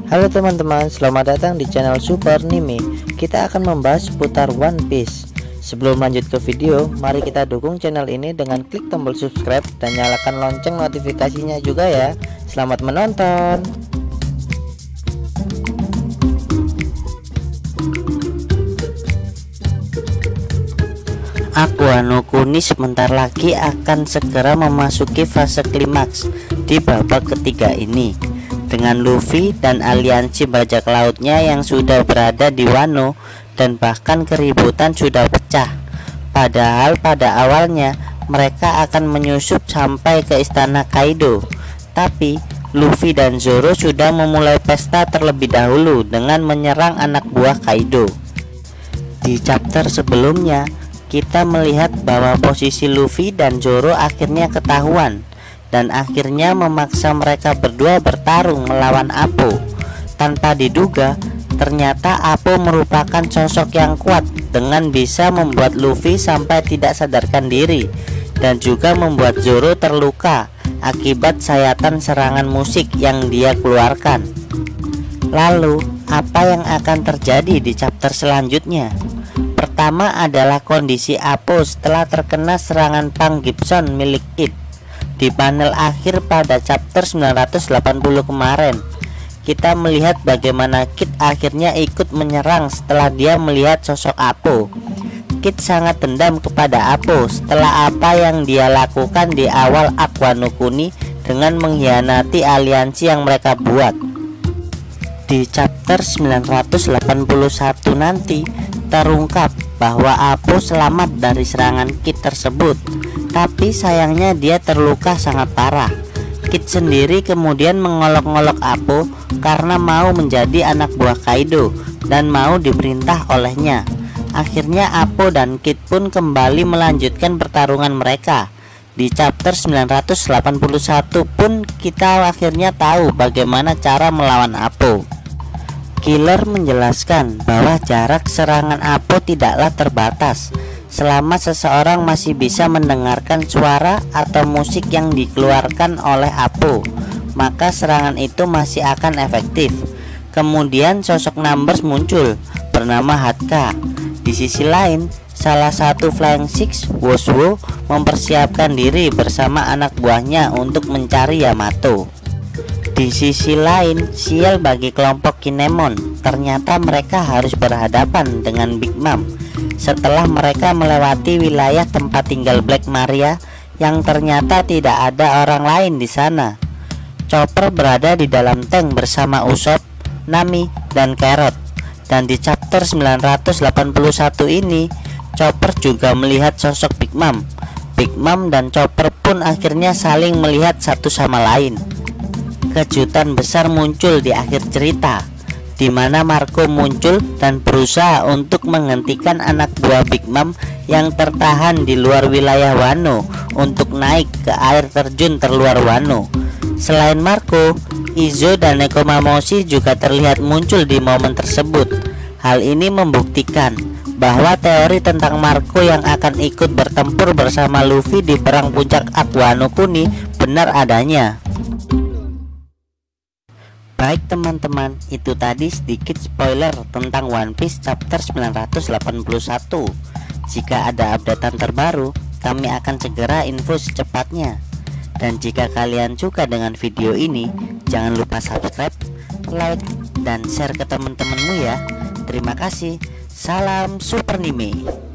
Halo teman-teman, selamat datang di channel Super Nime. Kita akan membahas seputar One Piece. Sebelum lanjut ke video, mari kita dukung channel ini dengan klik tombol subscribe dan nyalakan lonceng notifikasinya juga ya. Selamat menonton. Aqua no Kuni sebentar lagi akan segera memasuki fase klimaks di babak ketiga ini, dengan Luffy dan aliansi bajak lautnya yang sudah berada di Wano, dan bahkan keributan sudah pecah. Padahal pada awalnya mereka akan menyusup sampai ke istana Kaido, tapi Luffy dan Zoro sudah memulai pesta terlebih dahulu dengan menyerang anak buah Kaido. Di chapter sebelumnya kita melihat bahwa posisi Luffy dan Zoro akhirnya ketahuan, dan akhirnya memaksa mereka berdua bertarung melawan Appo. Tanpa diduga, ternyata Appo merupakan sosok yang kuat dengan bisa membuat Luffy sampai tidak sadarkan diri, dan juga membuat Zoro terluka akibat sayatan serangan musik yang dia keluarkan. Lalu, apa yang akan terjadi di chapter selanjutnya? Pertama adalah kondisi Appo setelah terkena serangan Pang Gibson milik Kid. Di panel akhir pada chapter 980 kemarin, kita melihat bagaimana Kid akhirnya ikut menyerang setelah dia melihat sosok Appo. Kid sangat dendam kepada Appo setelah apa yang dia lakukan di awal Aqua no Kuni dengan mengkhianati aliansi yang mereka buat. Di chapter 981 nanti terungkap bahwa Appo selamat dari serangan Kid tersebut, tapi sayangnya dia terluka sangat parah. Kid sendiri kemudian mengolok-ngolok Appo karena mau menjadi anak buah Kaido dan mau diperintah olehnya. Akhirnya Appo dan Kid pun kembali melanjutkan pertarungan mereka. Di chapter 981 pun kita akhirnya tahu bagaimana cara melawan Appo. Killer menjelaskan bahwa jarak serangan Appo tidaklah terbatas. Selama seseorang masih bisa mendengarkan suara atau musik yang dikeluarkan oleh Appo, maka serangan itu masih akan efektif. Kemudian sosok Numbers muncul bernama Hatka. Di sisi lain, salah satu Flying Six, Woswo, mempersiapkan diri bersama anak buahnya untuk mencari Yamato. Di sisi lain, sial bagi kelompok Kinemon, ternyata mereka harus berhadapan dengan Big Mom setelah mereka melewati wilayah tempat tinggal Black Maria yang ternyata tidak ada orang lain di sana. Chopper berada di dalam tank bersama Usopp, Nami, dan Carrot. Dan di chapter 981 ini, Chopper juga melihat sosok Big Mom. Big Mom dan Chopper pun akhirnya saling melihat satu sama lain. Kejutan besar muncul di akhir cerita, di mana Marco muncul dan berusaha untuk menghentikan anak buah Big Mom yang tertahan di luar wilayah Wano untuk naik ke air terjun terluar Wano. Selain Marco, Izo dan Nekomamushi juga terlihat muncul di momen tersebut. Hal ini membuktikan bahwa teori tentang Marco yang akan ikut bertempur bersama Luffy di perang puncak Aqua no Kuni benar adanya. Baik teman-teman, itu tadi sedikit spoiler tentang One Piece chapter 981. Jika ada updatean terbaru, kami akan segera info secepatnya. Dan jika kalian suka dengan video ini, jangan lupa subscribe, like, dan share ke teman-temanmu ya. Terima kasih. Salam Super Nime.